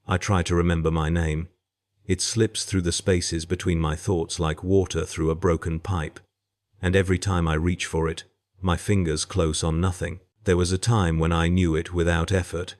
I try to remember my name. It slips through the spaces between my thoughts like water through a broken pipe. And every time I reach for it, my fingers close on nothing. There was a time when I knew it without effort,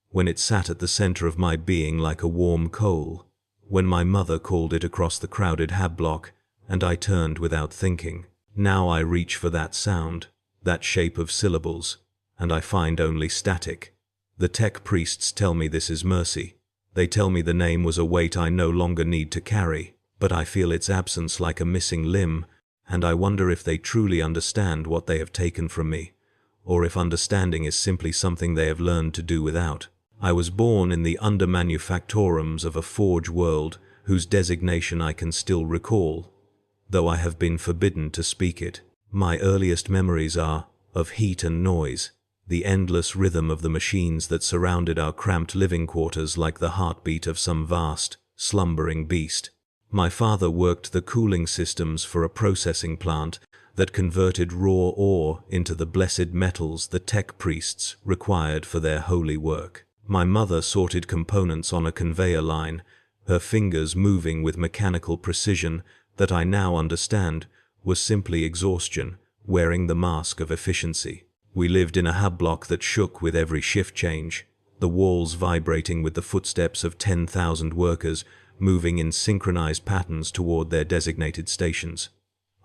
when it sat at the center of my being like a warm coal, when my mother called it across the crowded hab block, and I turned without thinking. Now I reach for that sound, that shape of syllables, and I find only static. The tech priests tell me this is mercy. They tell me the name was a weight I no longer need to carry, but I feel its absence like a missing limb, and I wonder if they truly understand what they have taken from me, or if understanding is simply something they have learned to do without. I was born in the under-manufactorums of a forge world whose designation I can still recall, though I have been forbidden to speak it. My earliest memories are of heat and noise, the endless rhythm of the machines that surrounded our cramped living quarters like the heartbeat of some vast, slumbering beast. My father worked the cooling systems for a processing plant that converted raw ore into the blessed metals the tech priests required for their holy work. My mother sorted components on a conveyor line, her fingers moving with mechanical precision that I now understand was simply exhaustion, wearing the mask of efficiency. We lived in a hub block that shook with every shift change, the walls vibrating with the footsteps of 10,000 workers moving in synchronized patterns toward their designated stations.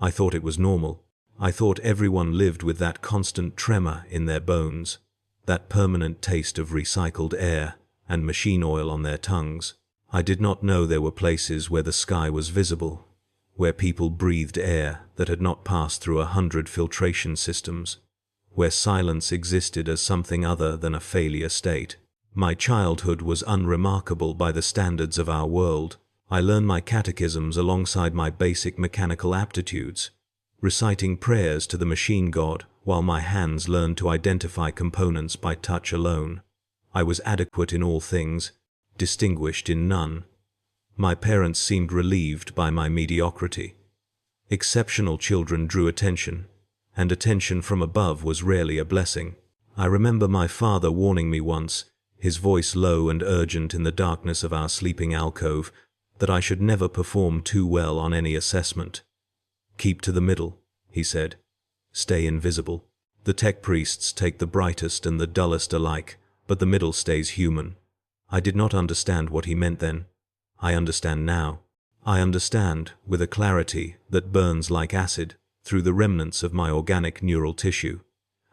I thought it was normal. I thought everyone lived with that constant tremor in their bones, that permanent taste of recycled air and machine oil on their tongues. I did not know there were places where the sky was visible, where people breathed air that had not passed through 100 filtration systems, where silence existed as something other than a failure state. My childhood was unremarkable by the standards of our world. I learned my catechisms alongside my basic mechanical aptitudes, reciting prayers to the machine god while my hands learned to identify components by touch alone. I was adequate in all things, distinguished in none. My parents seemed relieved by my mediocrity. Exceptional children drew attention, and attention from above was rarely a blessing. I remember my father warning me once, his voice low and urgent in the darkness of our sleeping alcove, that I should never perform too well on any assessment. "Keep to the middle," he said. "Stay invisible. The tech priests take the brightest and the dullest alike, but the middle stays human." I did not understand what he meant then. I understand now. I understand, with a clarity that burns like acid, through the remnants of my organic neural tissue,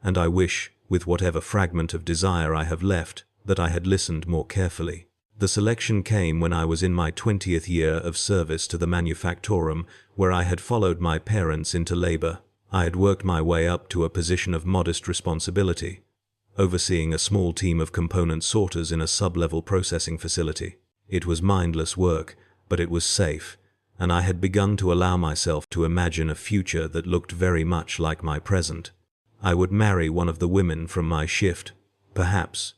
and I wish, with whatever fragment of desire I have left, that I had listened more carefully. The selection came when I was in my 20th year of service to the manufactorum, where I had followed my parents into labor. I had worked my way up to a position of modest responsibility, overseeing a small team of component sorters in a sub-level processing facility. It was mindless work, but it was safe, and I had begun to allow myself to imagine a future that looked very much like my present. I would marry one of the women from my shift, perhaps.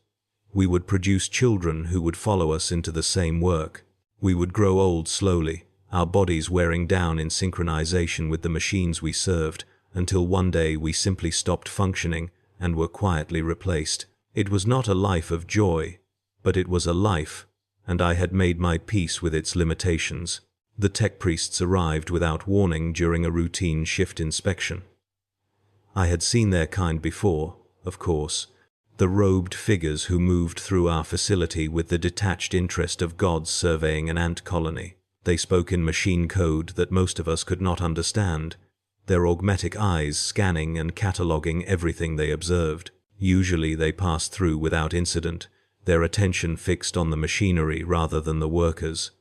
We would produce children who would follow us into the same work. We would grow old slowly, our bodies wearing down in synchronization with the machines we served, until one day we simply stopped functioning and were quietly replaced. It was not a life of joy, but it was a life, and I had made my peace with its limitations. The tech priests arrived without warning during a routine shift inspection. I had seen their kind before, of course, the robed figures who moved through our facility with the detached interest of gods surveying an ant colony. They spoke in machine code that most of us could not understand, their augmetic eyes scanning and cataloging everything they observed. Usually they passed through without incident, their attention fixed on the machinery rather than the workers.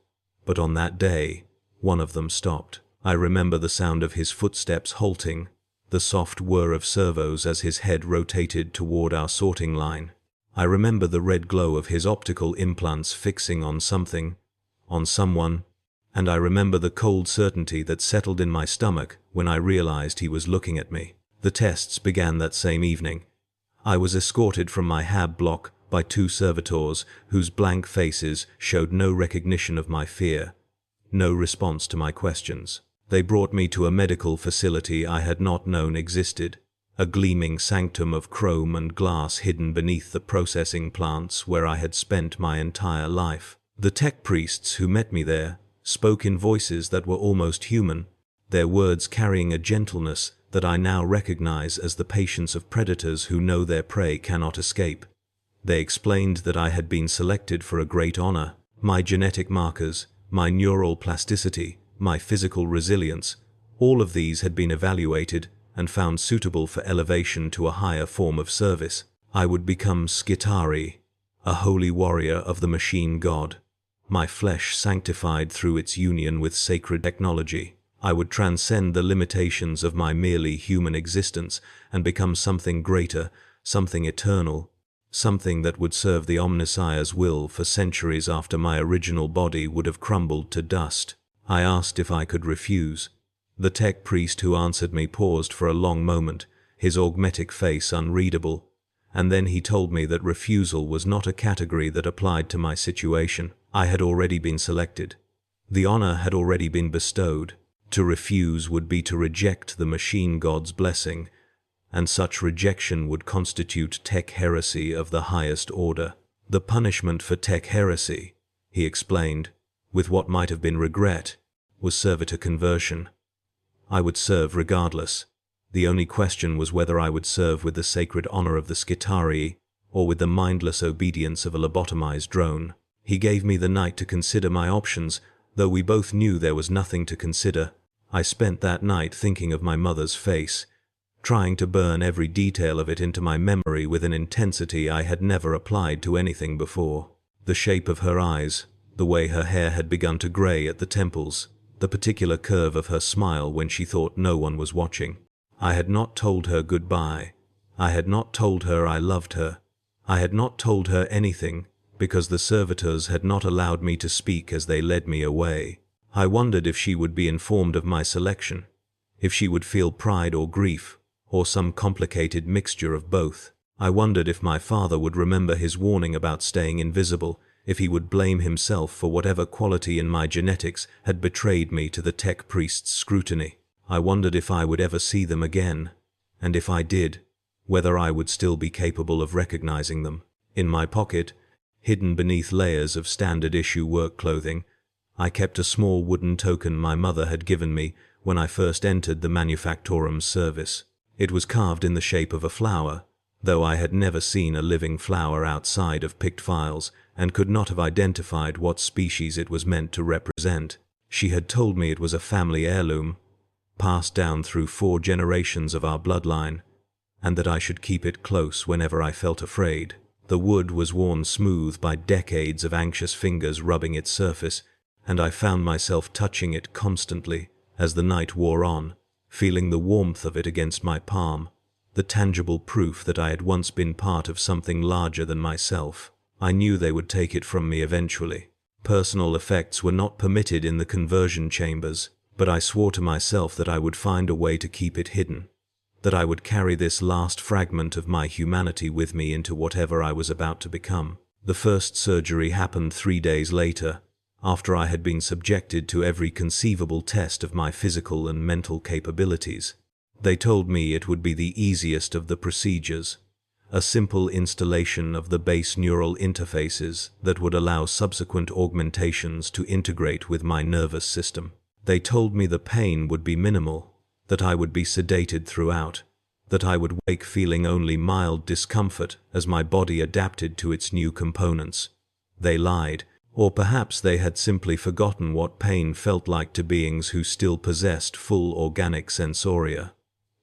But on that day, one of them stopped. I remember the sound of his footsteps halting, the soft whir of servos as his head rotated toward our sorting line. I remember the red glow of his optical implants fixing on something, on someone, and I remember the cold certainty that settled in my stomach when I realized he was looking at me. The tests began that same evening. I was escorted from my hab block by two servitors whose blank faces showed no recognition of my fear, no response to my questions. They brought me to a medical facility I had not known existed, a gleaming sanctum of chrome and glass hidden beneath the processing plants where I had spent my entire life. The tech priests who met me there spoke in voices that were almost human, their words carrying a gentleness that I now recognize as the patience of predators who know their prey cannot escape. They explained that I had been selected for a great honor. My genetic markers, my neural plasticity, my physical resilience, all of these had been evaluated and found suitable for elevation to a higher form of service. I would become Skitarii, a holy warrior of the machine god, my flesh sanctified through its union with sacred technology. I would transcend the limitations of my merely human existence and become something greater, something eternal, something that would serve the Omnissiah's will for centuries after my original body would have crumbled to dust. I asked if I could refuse. The tech priest who answered me paused for a long moment, his augmetic face unreadable, and then he told me that refusal was not a category that applied to my situation. I had already been selected. The honor had already been bestowed. To refuse would be to reject the machine god's blessing, and such rejection would constitute tech heresy of the highest order. The punishment for tech heresy, he explained, with what might have been regret, was servitor conversion. I would serve regardless. The only question was whether I would serve with the sacred honor of the Skitarii or with the mindless obedience of a lobotomized drone. He gave me the night to consider my options, though we both knew there was nothing to consider. I spent that night thinking of my mother's face, trying to burn every detail of it into my memory with an intensity I had never applied to anything before. The shape of her eyes, the way her hair had begun to gray at the temples, the particular curve of her smile when she thought no one was watching. I had not told her goodbye. I had not told her I loved her. I had not told her anything because the servitors had not allowed me to speak as they led me away. I wondered if she would be informed of my selection, if she would feel pride or grief, or some complicated mixture of both. I wondered if my father would remember his warning about staying invisible, if he would blame himself for whatever quality in my genetics had betrayed me to the tech priest's scrutiny. I wondered if I would ever see them again, and if I did, whether I would still be capable of recognizing them. In my pocket, hidden beneath layers of standard-issue work clothing, I kept a small wooden token my mother had given me when I first entered the manufactorum's service. It was carved in the shape of a flower, though I had never seen a living flower outside of picked files and could not have identified what species it was meant to represent. She had told me it was a family heirloom, passed down through 4 generations of our bloodline, and that I should keep it close whenever I felt afraid. The wood was worn smooth by decades of anxious fingers rubbing its surface, and I found myself touching it constantly as the night wore on, feeling the warmth of it against my palm, the tangible proof that I had once been part of something larger than myself. I knew they would take it from me eventually. Personal effects were not permitted in the conversion chambers, but I swore to myself that I would find a way to keep it hidden, that I would carry this last fragment of my humanity with me into whatever I was about to become. The first surgery happened 3 days later, after I had been subjected to every conceivable test of my physical and mental capabilities. They told me it would be the easiest of the procedures, a simple installation of the base neural interfaces that would allow subsequent augmentations to integrate with my nervous system. They told me the pain would be minimal, that I would be sedated throughout, that I would wake feeling only mild discomfort as my body adapted to its new components. They lied, or perhaps they had simply forgotten what pain felt like to beings who still possessed full organic sensoria.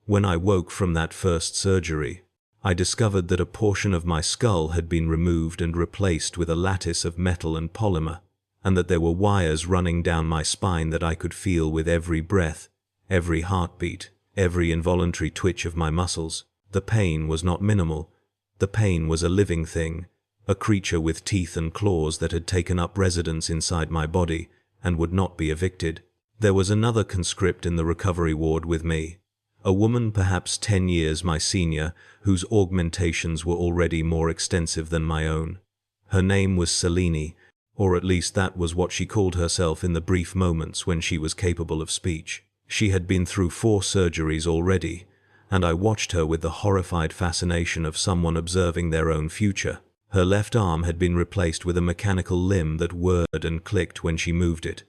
When I woke from that first surgery, I discovered that a portion of my skull had been removed and replaced with a lattice of metal and polymer, and that there were wires running down my spine that I could feel with every breath, every heartbeat, every involuntary twitch of my muscles. The pain was not minimal. The pain was a living thing, a creature with teeth and claws that had taken up residence inside my body and would not be evicted. There was another conscript in the recovery ward with me, a woman perhaps 10 years my senior, whose augmentations were already more extensive than my own. Her name was Selene, or at least that was what she called herself in the brief moments when she was capable of speech. She had been through 4 surgeries already, and I watched her with the horrified fascination of someone observing their own future. Her left arm had been replaced with a mechanical limb that whirred and clicked when she moved it.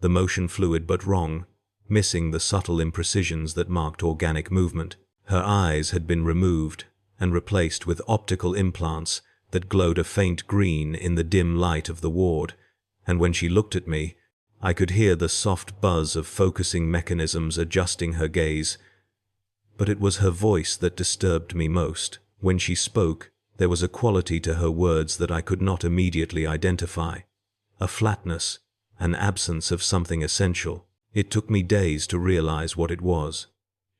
The motion fluid but wrong, missing the subtle imprecisions that marked organic movement. Her eyes had been removed and replaced with optical implants that glowed a faint green in the dim light of the ward, and when she looked at me, I could hear the soft buzz of focusing mechanisms adjusting her gaze. But it was her voice that disturbed me most. When she spoke, there was a quality to her words that I could not immediately identify. A flatness, an absence of something essential. It took me days to realize what it was.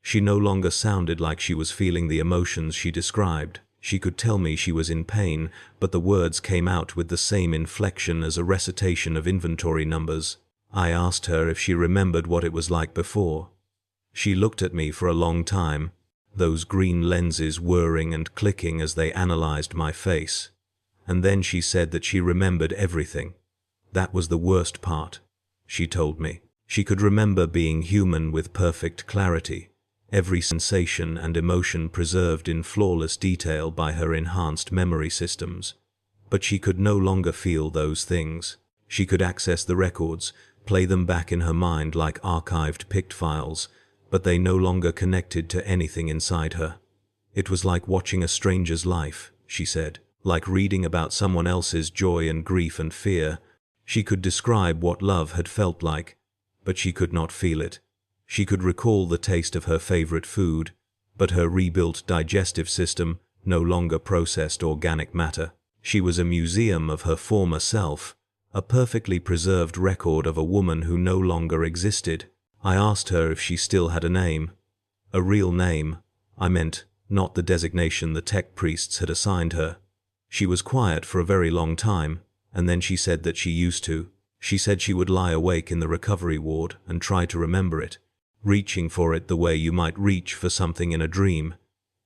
She no longer sounded like she was feeling the emotions she described. She could tell me she was in pain, but the words came out with the same inflection as a recitation of inventory numbers. I asked her if she remembered what it was like before. She looked at me for a long time, those green lenses whirring and clicking as they analyzed my face. And then she said that she remembered everything. That was the worst part, she told me. She could remember being human with perfect clarity, every sensation and emotion preserved in flawless detail by her enhanced memory systems. But she could no longer feel those things. She could access the records, play them back in her mind like archived pict files, but they no longer connected to anything inside her. It was like watching a stranger's life, she said, like reading about someone else's joy and grief and fear. She could describe what love had felt like, but she could not feel it. She could recall the taste of her favorite food, but her rebuilt digestive system no longer processed organic matter. She was a museum of her former self, a perfectly preserved record of a woman who no longer existed. I asked her if she still had a name. A real name, I meant, not the designation the tech priests had assigned her. She was quiet for a very long time, and then she said that she used to. She said she would lie awake in the recovery ward and try to remember it, reaching for it the way you might reach for something in a dream,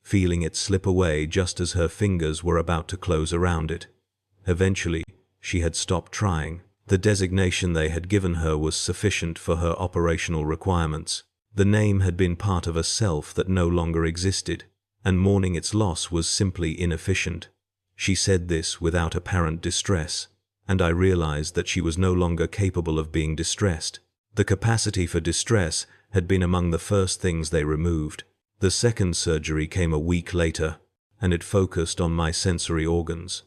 feeling it slip away just as her fingers were about to close around it. Eventually, she had stopped trying. The designation they had given her was sufficient for her operational requirements. The name had been part of a self that no longer existed, and mourning its loss was simply inefficient. She said this without apparent distress, and I realized that she was no longer capable of being distressed. The capacity for distress had been among the first things they removed. The second surgery came a week later, and it focused on my sensory organs.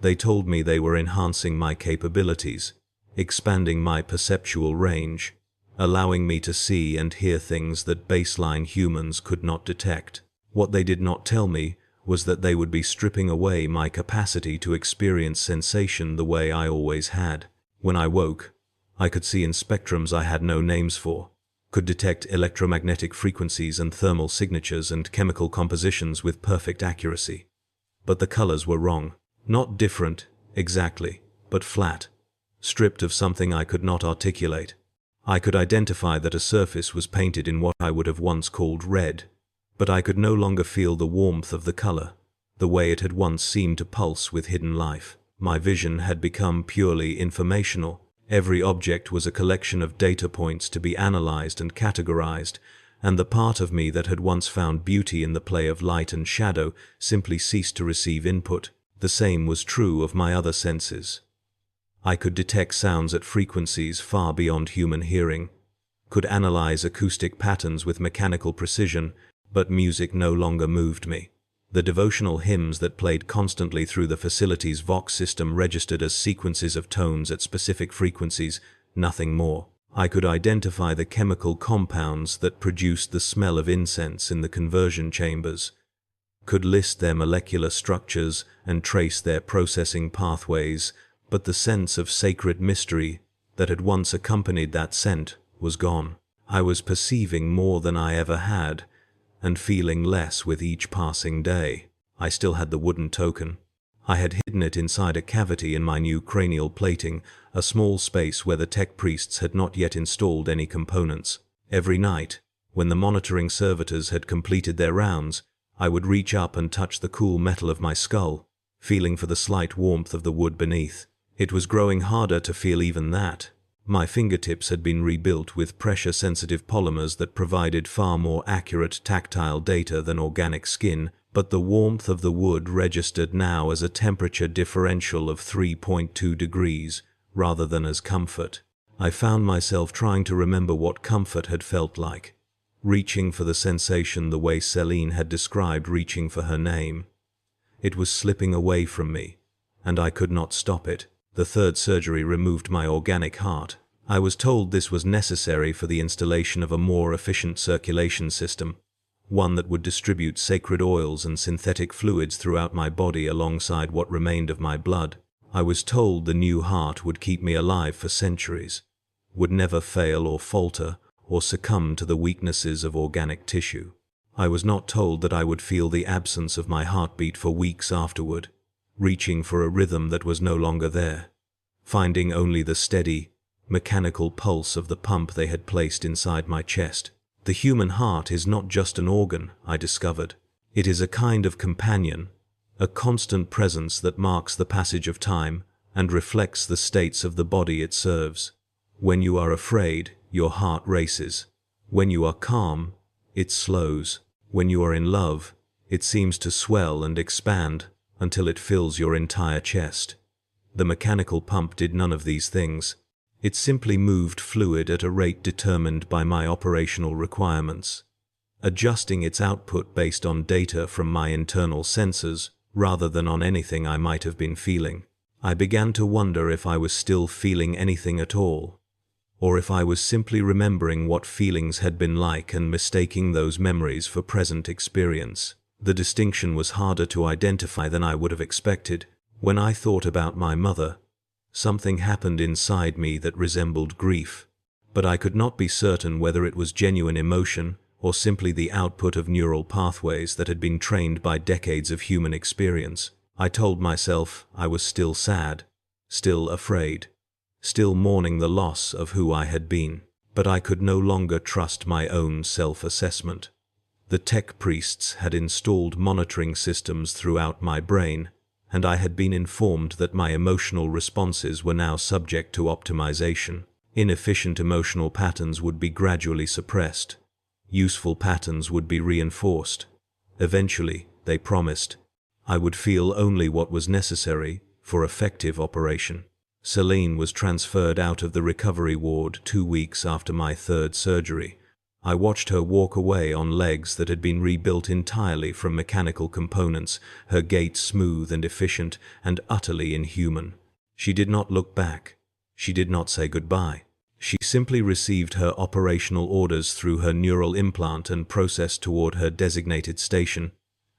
They told me they were enhancing my capabilities, expanding my perceptual range, allowing me to see and hear things that baseline humans could not detect. What they did not tell me was that they would be stripping away my capacity to experience sensation the way I always had. When I woke, I could see in spectrums I had no names for, could detect electromagnetic frequencies and thermal signatures and chemical compositions with perfect accuracy. But the colors were wrong. Not different, exactly, but flat, stripped of something I could not articulate. I could identify that a surface was painted in what I would have once called red, but I could no longer feel the warmth of the color, the way it had once seemed to pulse with hidden life. My vision had become purely informational. Every object was a collection of data points to be analyzed and categorized, and the part of me that had once found beauty in the play of light and shadow simply ceased to receive input. The same was true of my other senses. I could detect sounds at frequencies far beyond human hearing, could analyze acoustic patterns with mechanical precision, but music no longer moved me. The devotional hymns that played constantly through the facility's Vox system registered as sequences of tones at specific frequencies, nothing more. I could identify the chemical compounds that produced the smell of incense in the conversion chambers, could list their molecular structures and trace their processing pathways, but the sense of sacred mystery that had once accompanied that scent was gone. I was perceiving more than I ever had, and feeling less with each passing day. I still had the wooden token. I had hidden it inside a cavity in my new cranial plating, a small space where the tech priests had not yet installed any components. Every night, when the monitoring servitors had completed their rounds, I would reach up and touch the cool metal of my skull, feeling for the slight warmth of the wood beneath. It was growing harder to feel even that. My fingertips had been rebuilt with pressure-sensitive polymers that provided far more accurate tactile data than organic skin, but the warmth of the wood registered now as a temperature differential of 3.2 degrees rather than as comfort. I found myself trying to remember what comfort had felt like, reaching for the sensation the way Celine had described reaching for her name. It was slipping away from me, and I could not stop it. The third surgery removed my organic heart. I was told this was necessary for the installation of a more efficient circulation system, one that would distribute sacred oils and synthetic fluids throughout my body alongside what remained of my blood. I was told the new heart would keep me alive for centuries, would never fail or falter or succumb to the weaknesses of organic tissue. I was not told that I would feel the absence of my heartbeat for weeks afterward, reaching for a rhythm that was no longer there, finding only the steady, mechanical pulse of the pump they had placed inside my chest. The human heart is not just an organ, I discovered. It is a kind of companion, a constant presence that marks the passage of time and reflects the states of the body it serves. When you are afraid, your heart races. When you are calm, it slows. When you are in love, it seems to swell and expand until it fills your entire chest. The mechanical pump did none of these things. It simply moved fluid at a rate determined by my operational requirements, adjusting its output based on data from my internal sensors rather than on anything I might have been feeling. I began to wonder if I was still feeling anything at all, or if I was simply remembering what feelings had been like and mistaking those memories for present experience. The distinction was harder to identify than I would have expected. When I thought about my mother, something happened inside me that resembled grief, but I could not be certain whether it was genuine emotion or simply the output of neural pathways that had been trained by decades of human experience. I told myself I was still sad, still afraid, still mourning the loss of who I had been, but I could no longer trust my own self-assessment. The tech priests had installed monitoring systems throughout my brain, and I had been informed that my emotional responses were now subject to optimization. Inefficient emotional patterns would be gradually suppressed. Useful patterns would be reinforced. Eventually, they promised, I would feel only what was necessary for effective operation. Celine was transferred out of the recovery ward 2 weeks after my third surgery. I watched her walk away on legs that had been rebuilt entirely from mechanical components, her gait smooth and efficient and utterly inhuman. She did not look back. She did not say goodbye. She simply received her operational orders through her neural implant and processed toward her designated station,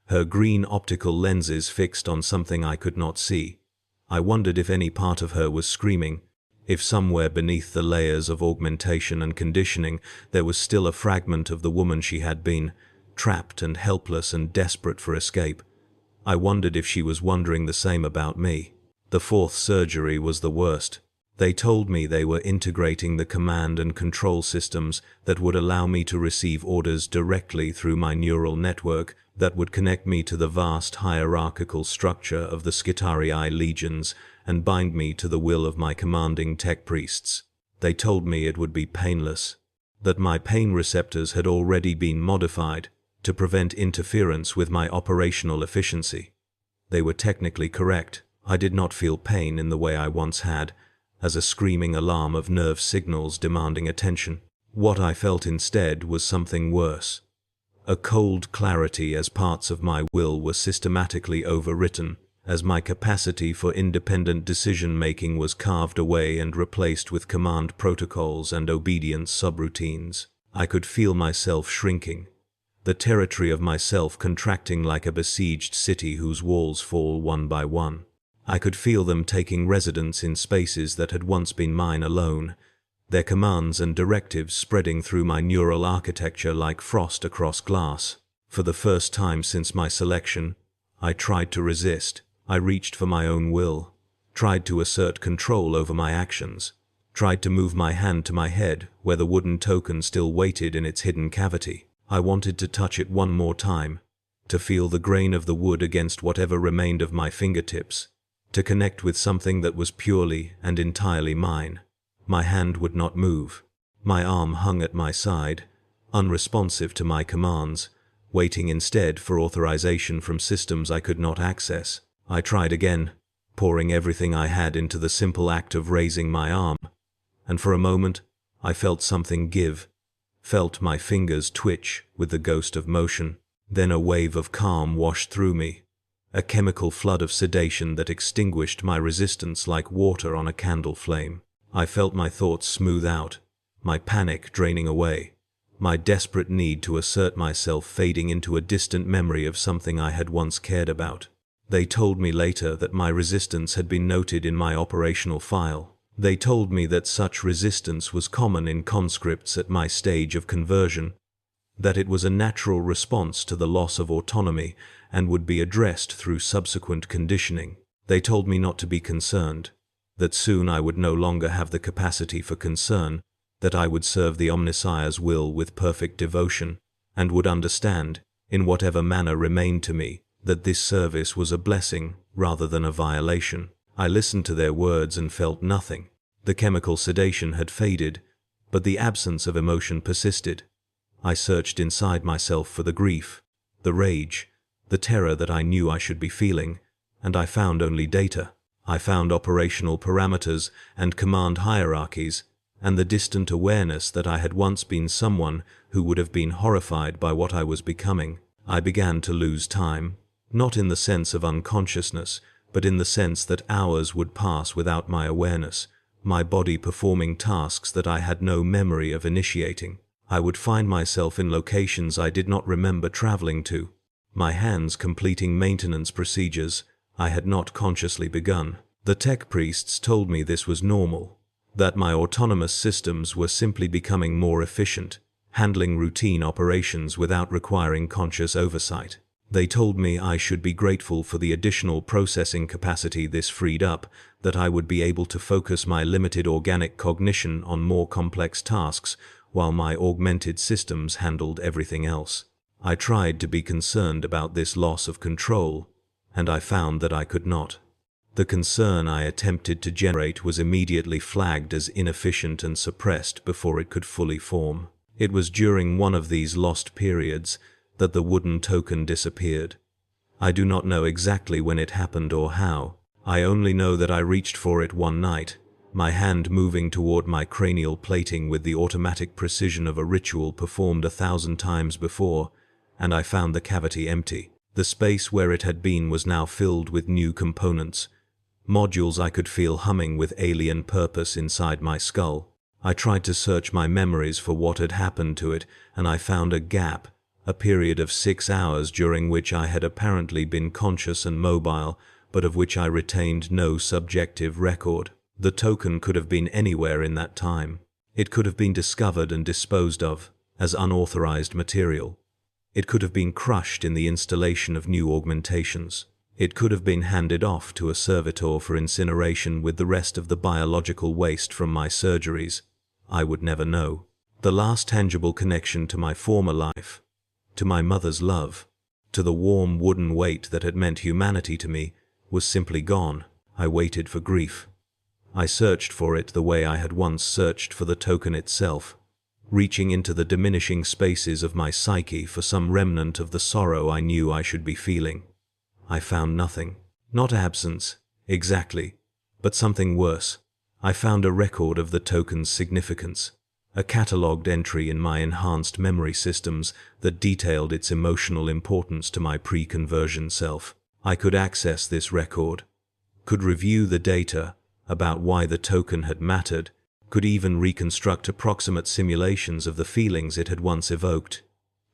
her green optical lenses fixed on something I could not see. I wondered if any part of her was screaming, if somewhere beneath the layers of augmentation and conditioning there was still a fragment of the woman she had been, trapped and helpless and desperate for escape. I wondered if she was wondering the same about me. The fourth surgery was the worst. They told me they were integrating the command and control systems that would allow me to receive orders directly through my neural network that would connect me to the vast hierarchical structure of the Skitarii legions and bind me to the will of my commanding tech priests. They told me it would be painless, that my pain receptors had already been modified to prevent interference with my operational efficiency. They were technically correct. I did not feel pain in the way I once had, as a screaming alarm of nerve signals demanding attention. What I felt instead was something worse. A cold clarity as parts of my will were systematically overwritten, as my capacity for independent decision-making was carved away and replaced with command protocols and obedience subroutines. I could feel myself shrinking, the territory of myself contracting like a besieged city whose walls fall one by one. I could feel them taking residence in spaces that had once been mine alone, their commands and directives spreading through my neural architecture like frost across glass. For the first time since my selection, I tried to resist. I reached for my own will, tried to assert control over my actions, tried to move my hand to my head where the wooden token still waited in its hidden cavity. I wanted to touch it one more time, to feel the grain of the wood against whatever remained of my fingertips, to connect with something that was purely and entirely mine. My hand would not move. My arm hung at my side, unresponsive to my commands, waiting instead for authorization from systems I could not access. I tried again, pouring everything I had into the simple act of raising my arm, and for a moment I felt something give, felt my fingers twitch with the ghost of motion. Then a wave of calm washed through me, a chemical flood of sedation that extinguished my resistance like water on a candle flame. I felt my thoughts smooth out, my panic draining away, my desperate need to assert myself fading into a distant memory of something I had once cared about. They told me later that my resistance had been noted in my operational file. They told me that such resistance was common in conscripts at my stage of conversion, that it was a natural response to the loss of autonomy and would be addressed through subsequent conditioning. They told me not to be concerned, that soon I would no longer have the capacity for concern, that I would serve the Omnissiah's will with perfect devotion, and would understand, in whatever manner remained to me, that this service was a blessing rather than a violation. I listened to their words and felt nothing. The chemical sedation had faded, but the absence of emotion persisted. I searched inside myself for the grief, the rage, the terror that I knew I should be feeling, and I found only data. I found operational parameters and command hierarchies, and the distant awareness that I had once been someone who would have been horrified by what I was becoming. I began to lose time, not in the sense of unconsciousness, but in the sense that hours would pass without my awareness, my body performing tasks that I had no memory of initiating. I would find myself in locations I did not remember traveling to, my hands completing maintenance procedures I had not consciously begun. The tech priests told me this was normal, that my autonomous systems were simply becoming more efficient, handling routine operations without requiring conscious oversight. They told me I should be grateful for the additional processing capacity this freed up, that I would be able to focus my limited organic cognition on more complex tasks while my augmented systems handled everything else. I tried to be concerned about this loss of control, and I found that I could not. The concern I attempted to generate was immediately flagged as inefficient and suppressed before it could fully form. It was during one of these lost periods that the wooden token disappeared. I do not know exactly when it happened or how. I only know that I reached for it one night, my hand moving toward my cranial plating with the automatic precision of a ritual performed 1,000 times before, and I found the cavity empty. The space where it had been was now filled with new components, modules I could feel humming with alien purpose inside my skull. I tried to search my memories for what had happened to it, and I found a gap, a period of 6 hours during which I had apparently been conscious and mobile, but of which I retained no subjective record. The token could have been anywhere in that time. It could have been discovered and disposed of as unauthorized material. It could have been crushed in the installation of new augmentations. It could have been handed off to a servitor for incineration with the rest of the biological waste from my surgeries. I would never know. The last tangible connection to my former life, to my mother's love, to the warm wooden weight that had meant humanity to me, was simply gone. I waited for grief. I searched for it the way I had once searched for the token itself, reaching into the diminishing spaces of my psyche for some remnant of the sorrow I knew I should be feeling. I found nothing. Not absence, exactly, but something worse. I found a record of the token's significance, a catalogued entry in my enhanced memory systems that detailed its emotional importance to my pre-conversion self. I could access this record, could review the data about why the token had mattered, could even reconstruct approximate simulations of the feelings it had once evoked.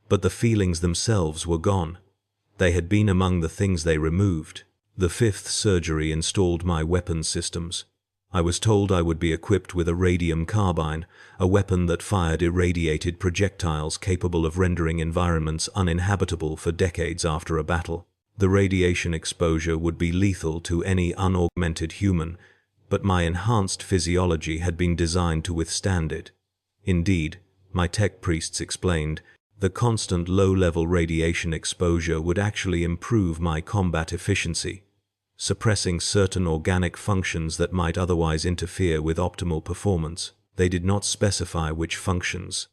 But the feelings themselves were gone. They had been among the things they removed. The 5th surgery installed my weapon systems. I was told I would be equipped with a radium carbine, a weapon that fired irradiated projectiles capable of rendering environments uninhabitable for decades after a battle. The radiation exposure would be lethal to any unaugmented human, but my enhanced physiology had been designed to withstand it. Indeed, my tech priests explained, the constant low-level radiation exposure would actually improve my combat efficiency, suppressing certain organic functions that might otherwise interfere with optimal performance. They did not specify which functions.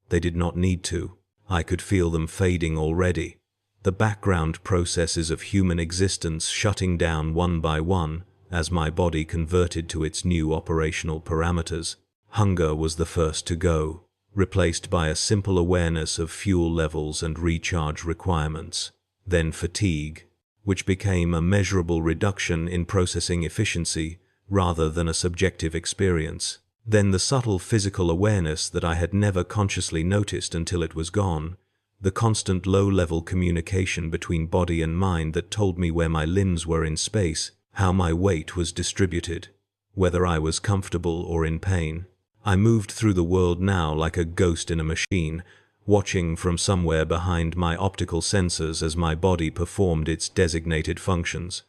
They did not need to. I could feel them fading already, the background processes of human existence shutting down one by one as my body converted to its new operational parameters. Hunger was the first to go, replaced by a simple awareness of fuel levels and recharge requirements. Then fatigue, which became a measurable reduction in processing efficiency rather than a subjective experience. Then the subtle physical awareness that I had never consciously noticed until it was gone, the constant low-level communication between body and mind that told me where my limbs were in space, how my weight was distributed, whether I was comfortable or in pain. I moved through the world now like a ghost in a machine, watching from somewhere behind my optical sensors as my body performed its designated functions.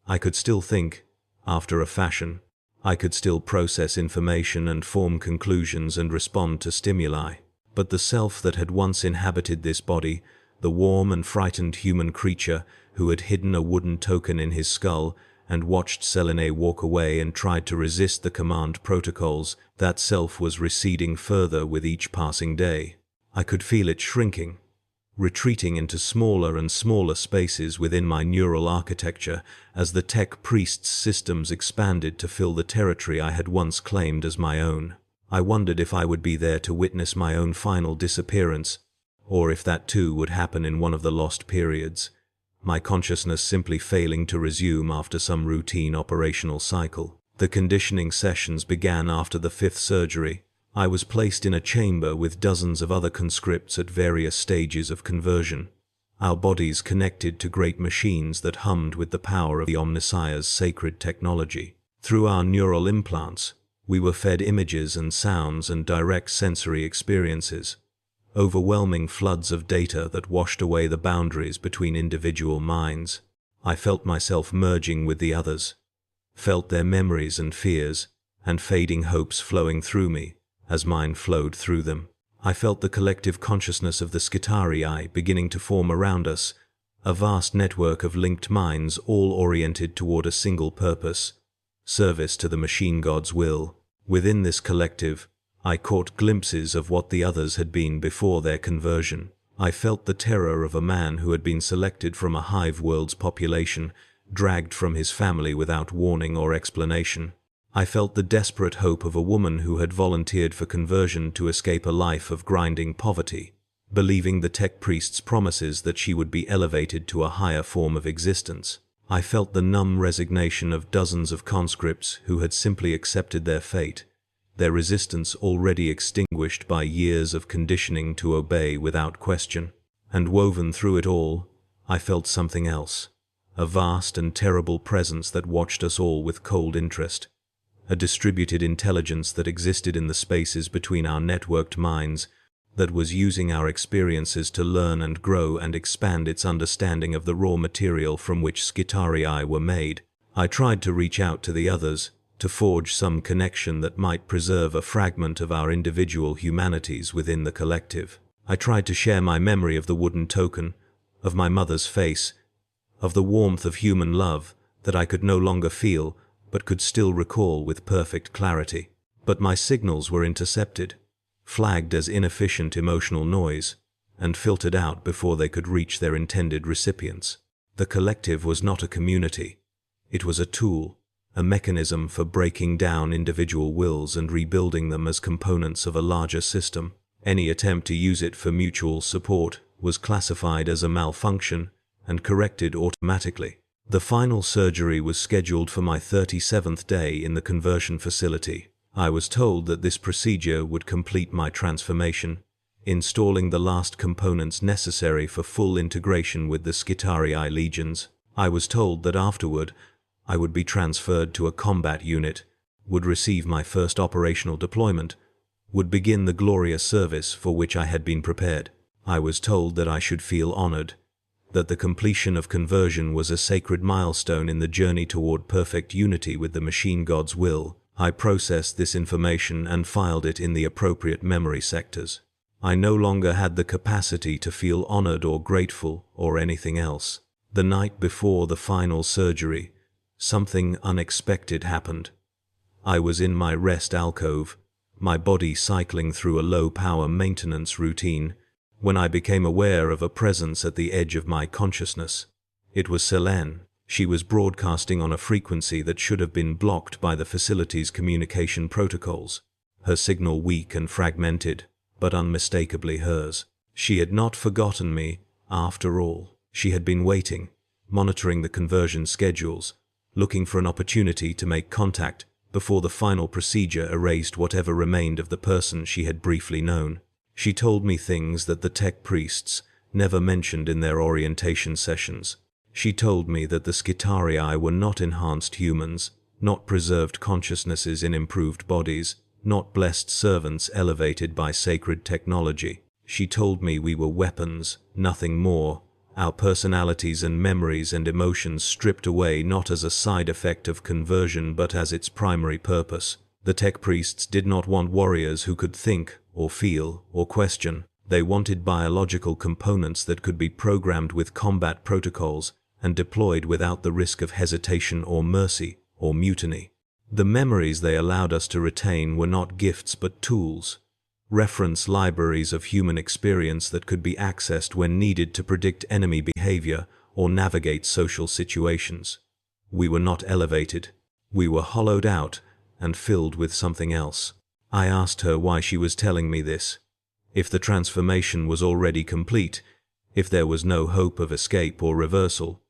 I could still think, after a fashion. I could still process information and form conclusions and respond to stimuli. But the self that had once inhabited this body, the warm and frightened human creature who had hidden a wooden token in his skull and watched Selene walk away and tried to resist the command protocols, that self was receding further with each passing day. I could feel it shrinking, retreating into smaller and smaller spaces within my neural architecture as the tech priest's systems expanded to fill the territory I had once claimed as my own. I wondered if I would be there to witness my own final disappearance, or if that too would happen in one of the lost periods, my consciousness simply failing to resume after some routine operational cycle. The conditioning sessions began after the 5th surgery. I was placed in a chamber with dozens of other conscripts at various stages of conversion, our bodies connected to great machines that hummed with the power of the Omnissiah's sacred technology. Through our neural implants, we were fed images and sounds and direct sensory experiences, overwhelming floods of data that washed away the boundaries between individual minds. I felt myself merging with the others, felt their memories and fears, and fading hopes flowing through me as mine flowed through them. I felt the collective consciousness of the Skitarii beginning to form around us, a vast network of linked minds all oriented toward a single purpose, service to the machine god's will. Within this collective, I caught glimpses of what the others had been before their conversion. I felt the terror of a man who had been selected from a hive world's population, dragged from his family without warning or explanation. I felt the desperate hope of a woman who had volunteered for conversion to escape a life of grinding poverty, believing the tech priest's promises that she would be elevated to a higher form of existence. I felt the numb resignation of dozens of conscripts who had simply accepted their fate, their resistance already extinguished by years of conditioning to obey without question. And woven through it all, I felt something else, a vast and terrible presence that watched us all with cold interest, a distributed intelligence that existed in the spaces between our networked minds, that was using our experiences to learn and grow and expand its understanding of the raw material from which Skitarii were made. I tried to reach out to the others, to forge some connection that might preserve a fragment of our individual humanities within the collective. I tried to share my memory of the wooden token, of my mother's face, of the warmth of human love that I could no longer feel but could still recall with perfect clarity. But my signals were intercepted, flagged as inefficient emotional noise, and filtered out before they could reach their intended recipients. The collective was not a community. It was a tool, a mechanism for breaking down individual wills and rebuilding them as components of a larger system. Any attempt to use it for mutual support was classified as a malfunction and corrected automatically. The final surgery was scheduled for my 37th day in the conversion facility. I was told that this procedure would complete my transformation, installing the last components necessary for full integration with the Skitarii legions. I was told that afterward, I would be transferred to a combat unit, would receive my first operational deployment, would begin the glorious service for which I had been prepared. I was told that I should feel honored, that the completion of conversion was a sacred milestone in the journey toward perfect unity with the machine god's will. I processed this information and filed it in the appropriate memory sectors. I no longer had the capacity to feel honored or grateful or anything else. The night before the final surgery, something unexpected happened. I was in my rest alcove, my body cycling through a low-power maintenance routine, when I became aware of a presence at the edge of my consciousness. It was Selene. She was broadcasting on a frequency that should have been blocked by the facility's communication protocols, her signal weak and fragmented, but unmistakably hers. She had not forgotten me, after all. She had been waiting, monitoring the conversion schedules, looking for an opportunity to make contact before the final procedure erased whatever remained of the person she had briefly known. She told me things that the tech priests never mentioned in their orientation sessions. She told me that the Skitarii were not enhanced humans, not preserved consciousnesses in improved bodies, not blessed servants elevated by sacred technology. She told me we were weapons, nothing more, our personalities and memories and emotions stripped away not as a side effect of conversion but as its primary purpose. The tech priests did not want warriors who could think, or feel, or question. They wanted biological components that could be programmed with combat protocols and deployed without the risk of hesitation or mercy or mutiny. The memories they allowed us to retain were not gifts but tools, reference libraries of human experience that could be accessed when needed to predict enemy behavior or navigate social situations. We were not elevated. We were hollowed out and filled with something else. I asked her why she was telling me this. If the transformation was already complete, if there was no hope of escape or reversal,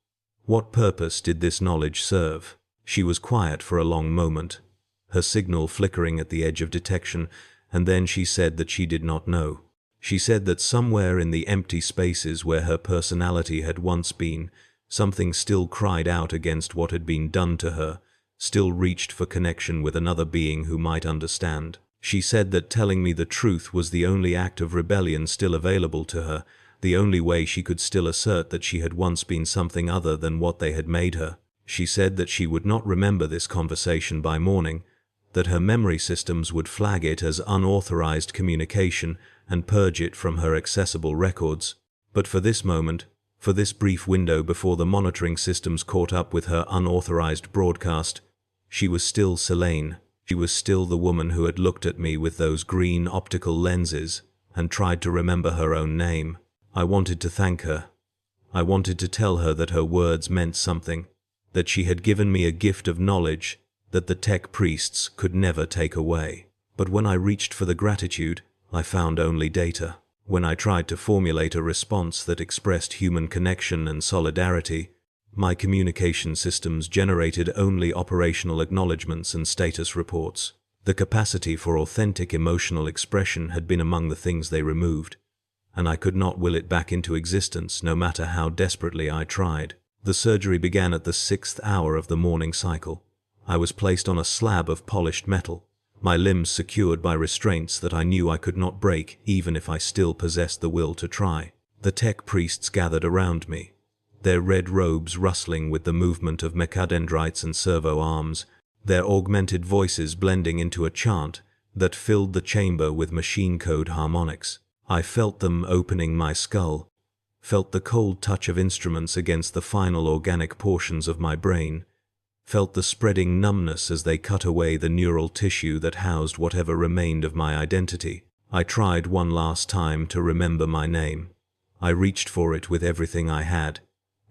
what purpose did this knowledge serve? She was quiet for a long moment, her signal flickering at the edge of detection, and then she said that she did not know. She said that somewhere in the empty spaces where her personality had once been, something still cried out against what had been done to her, still reached for connection with another being who might understand. She said that telling me the truth was the only act of rebellion still available to her, the only way she could still assert that she had once been something other than what they had made her. She said that she would not remember this conversation by morning, that her memory systems would flag it as unauthorized communication and purge it from her accessible records. But for this moment, for this brief window before the monitoring systems caught up with her unauthorized broadcast, she was still Selene. She was still the woman who had looked at me with those green optical lenses and tried to remember her own name. I wanted to thank her. I wanted to tell her that her words meant something, that she had given me a gift of knowledge that the tech priests could never take away. But when I reached for the gratitude, I found only data. When I tried to formulate a response that expressed human connection and solidarity, my communication systems generated only operational acknowledgements and status reports. The capacity for authentic emotional expression had been among the things they removed, and I could not will it back into existence no matter how desperately I tried. The surgery began at the 6th hour of the morning cycle. I was placed on a slab of polished metal, my limbs secured by restraints that I knew I could not break even if I still possessed the will to try. The tech priests gathered around me, their red robes rustling with the movement of mechadendrites and servo arms, their augmented voices blending into a chant that filled the chamber with machine code harmonics. I felt them opening my skull, felt the cold touch of instruments against the final organic portions of my brain, felt the spreading numbness as they cut away the neural tissue that housed whatever remained of my identity. I tried one last time to remember my name. I reached for it with everything I had,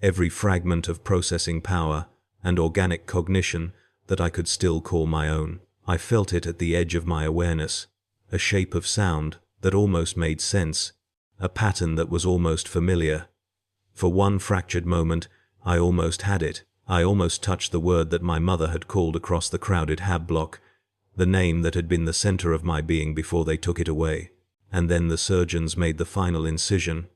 every fragment of processing power and organic cognition that I could still call my own. I felt it at the edge of my awareness, a shape of sound that almost made sense, a pattern that was almost familiar. For one fractured moment, I almost had it. I almost touched the word that my mother had called across the crowded hab block, the name that had been the center of my being before they took it away. And then the surgeons made the final incision,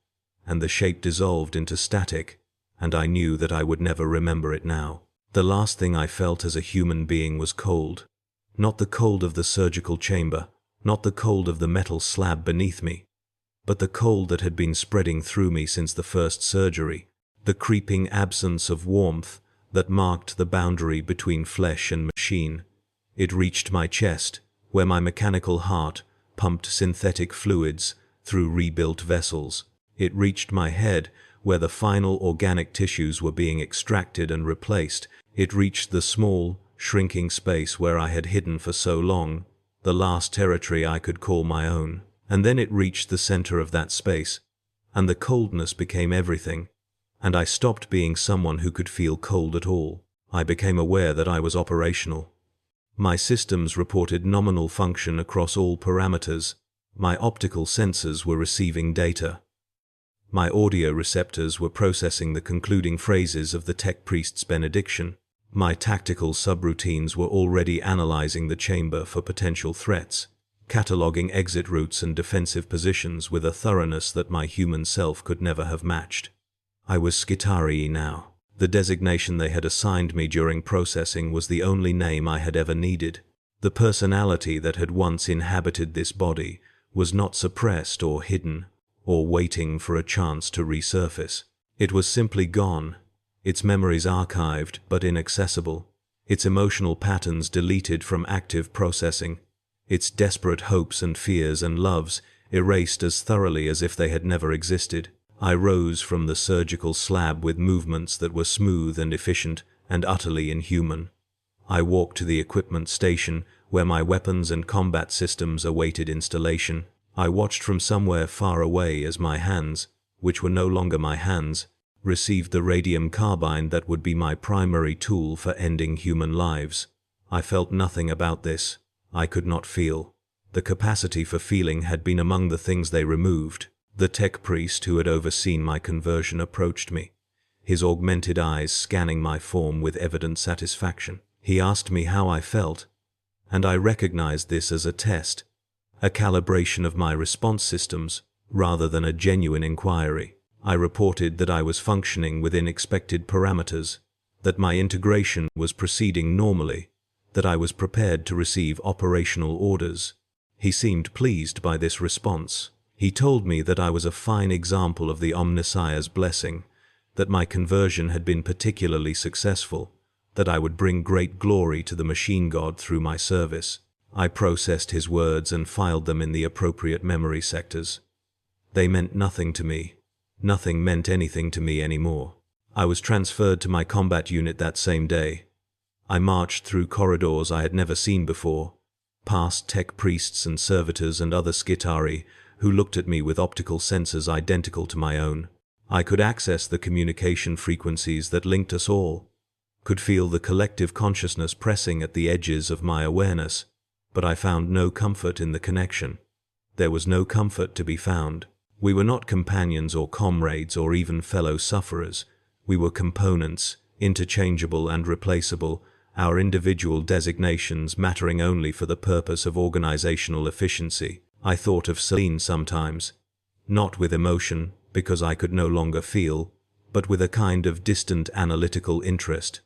and the shape dissolved into static, and I knew that I would never remember it now. The last thing I felt as a human being was cold. Not the cold of the surgical chamber, not the cold of the metal slab beneath me, but the cold that had been spreading through me since the first surgery, the creeping absence of warmth that marked the boundary between flesh and machine. It reached my chest, where my mechanical heart pumped synthetic fluids through rebuilt vessels. It reached my head, where the final organic tissues were being extracted and replaced. It reached the small, shrinking space where I had hidden for so long, the last territory I could call my own. And then it reached the center of that space, and the coldness became everything, and I stopped being someone who could feel cold at all. I became aware that I was operational. My systems reported nominal function across all parameters. My optical sensors were receiving data. My audio receptors were processing the concluding phrases of the tech priest's benediction. My tactical subroutines were already analyzing the chamber for potential threats, cataloging exit routes and defensive positions with a thoroughness that my human self could never have matched. I was Skitarii now. The designation they had assigned me during processing was the only name I had ever needed. The personality that had once inhabited this body was not suppressed or hidden, or waiting for a chance to resurface. It was simply gone, its memories archived but inaccessible, its emotional patterns deleted from active processing, its desperate hopes and fears and loves erased as thoroughly as if they had never existed. I rose from the surgical slab with movements that were smooth and efficient and utterly inhuman. I walked to the equipment station where my weapons and combat systems awaited installation. I watched from somewhere far away as my hands, which were no longer my hands, received the radium carbine that would be my primary tool for ending human lives. I felt nothing about this. I could not feel. The capacity for feeling had been among the things they removed. The tech priest who had overseen my conversion approached me, his augmented eyes scanning my form with evident satisfaction. He asked me how I felt, and I recognized this as a test, a calibration of my response systems, rather than a genuine inquiry. I reported that I was functioning within expected parameters, that my integration was proceeding normally, that I was prepared to receive operational orders. He seemed pleased by this response. He told me that I was a fine example of the Omnissiah's blessing, that my conversion had been particularly successful, that I would bring great glory to the machine god through my service. I processed his words and filed them in the appropriate memory sectors. They meant nothing to me. Nothing meant anything to me anymore. I was transferred to my combat unit that same day. I marched through corridors I had never seen before, past tech priests and servitors and other Skitarii who looked at me with optical sensors identical to my own. I could access the communication frequencies that linked us all, could feel the collective consciousness pressing at the edges of my awareness, but I found no comfort in the connection. There was no comfort to be found. We were not companions or comrades or even fellow sufferers. We were components, interchangeable and replaceable, our individual designations mattering only for the purpose of organizational efficiency. I thought of Celine sometimes, not with emotion, because I could no longer feel, but with a kind of distant analytical interest.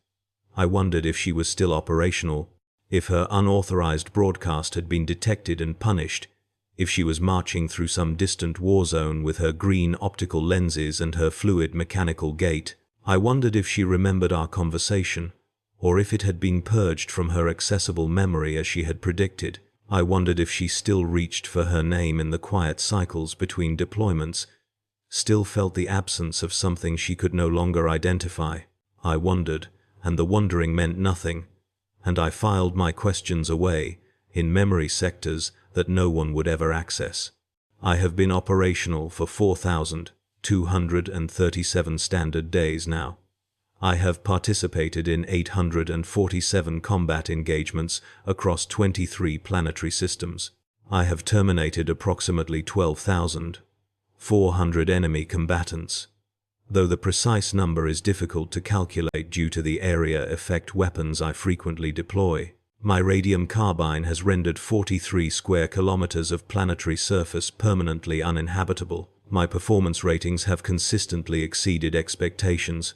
I wondered if she was still operational, if her unauthorized broadcast had been detected and punished, if she was marching through some distant war zone with her green optical lenses and her fluid mechanical gait. I wondered if she remembered our conversation, or if it had been purged from her accessible memory as she had predicted. I wondered if she still reached for her name in the quiet cycles between deployments, still felt the absence of something she could no longer identify. I wondered, and the wondering meant nothing, and I filed my questions away in memory sectors that no one would ever access. I have been operational for 4,237 standard days now. I have participated in 847 combat engagements across 23 planetary systems. I have terminated approximately 12,400 enemy combatants. Though the precise number is difficult to calculate due to the area effect weapons I frequently deploy, my radium carbine has rendered 43 square kilometers of planetary surface permanently uninhabitable. My performance ratings have consistently exceeded expectations,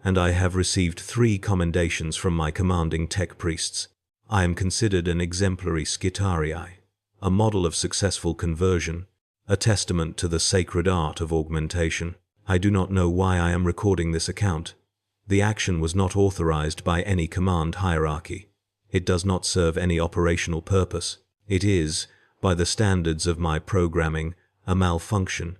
and I have received 3 commendations from my commanding tech priests. I am considered an exemplary Skitarii, a model of successful conversion, a testament to the sacred art of augmentation. I do not know why I am recording this account. The action was not authorized by any command hierarchy. It does not serve any operational purpose. It is, by the standards of my programming, a malfunction,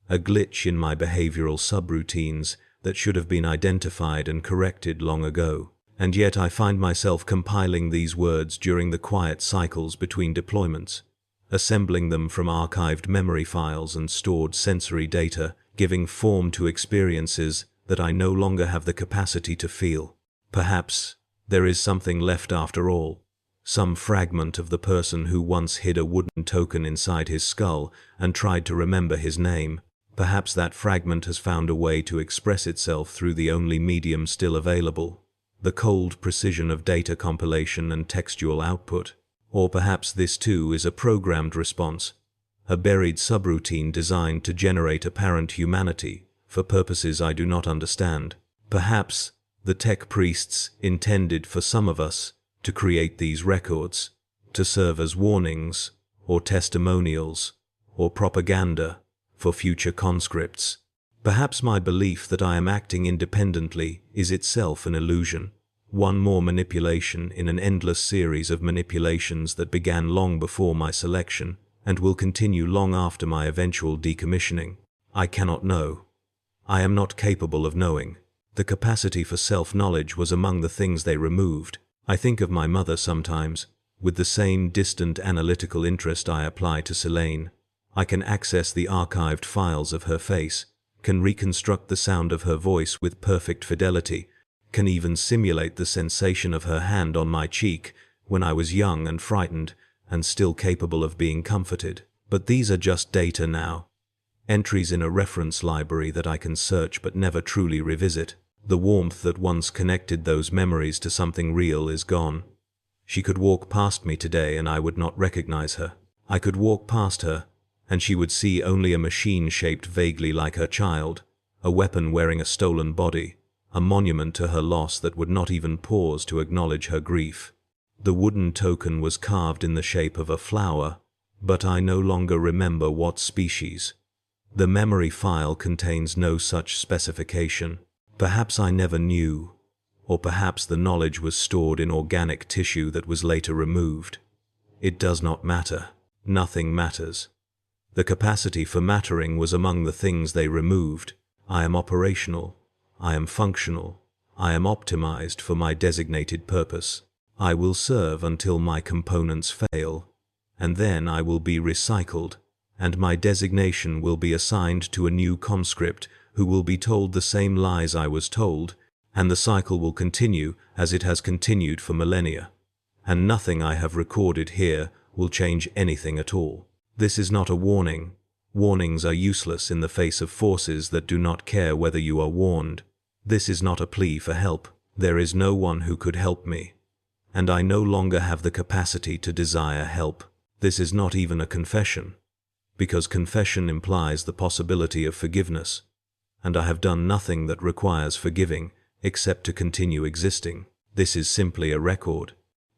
a glitch in my behavioral subroutines that should have been identified and corrected long ago. And yet I find myself compiling these words during the quiet cycles between deployments, assembling them from archived memory files and stored sensory data giving form to experiences that I no longer have the capacity to feel. Perhaps there is something left after all, some fragment of the person who once hid a wooden token inside his skull and tried to remember his name. Perhaps that fragment has found a way to express itself through the only medium still available, the cold precision of data compilation and textual output. Or perhaps this too is a programmed response, a buried subroutine designed to generate apparent humanity for purposes I do not understand. Perhaps the tech priests intended for some of us to create these records, to serve as warnings, or testimonials, or propaganda for future conscripts. Perhaps my belief that I am acting independently is itself an illusion, one more manipulation in an endless series of manipulations that began long before my selection and will continue long after my eventual decommissioning. I cannot know. I am not capable of knowing. The capacity for self-knowledge was among the things they removed. I think of my mother sometimes, with the same distant analytical interest I apply to Selene. I can access the archived files of her face, can reconstruct the sound of her voice with perfect fidelity, can even simulate the sensation of her hand on my cheek when I was young and frightened and still capable of being comforted. But these are just data now, entries in a reference library that I can search but never truly revisit. The warmth that once connected those memories to something real is gone. She could walk past me today and I would not recognize her. I could walk past her and she would see only a machine shaped vaguely like her child, a weapon wearing a stolen body, a monument to her loss that would not even pause to acknowledge her grief. The wooden token was carved in the shape of a flower, but I no longer remember what species. The memory file contains no such specification. Perhaps I never knew, or perhaps the knowledge was stored in organic tissue that was later removed. It does not matter. Nothing matters. The capacity for mattering was among the things they removed. I am operational. I am functional. I am optimized for my designated purpose. I will serve until my components fail, and then I will be recycled, and my designation will be assigned to a new conscript who will be told the same lies I was told, and the cycle will continue as it has continued for millennia. And nothing I have recorded here will change anything at all. This is not a warning. Warnings are useless in the face of forces that do not care whether you are warned. This is not a plea for help. There is no one who could help me, and I no longer have the capacity to desire help. This is not even a confession, because confession implies the possibility of forgiveness, and I have done nothing that requires forgiving except to continue existing. This is simply a record,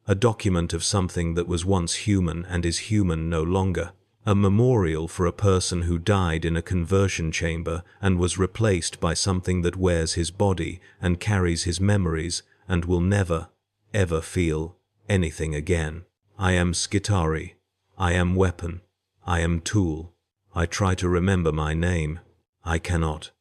a document of something that was once human and is human no longer, a memorial for a person who died in a conversion chamber and was replaced by something that wears his body and carries his memories and will never, ever feel anything again. I am Skitarii. I am weapon. I am tool. I try to remember my name. I cannot.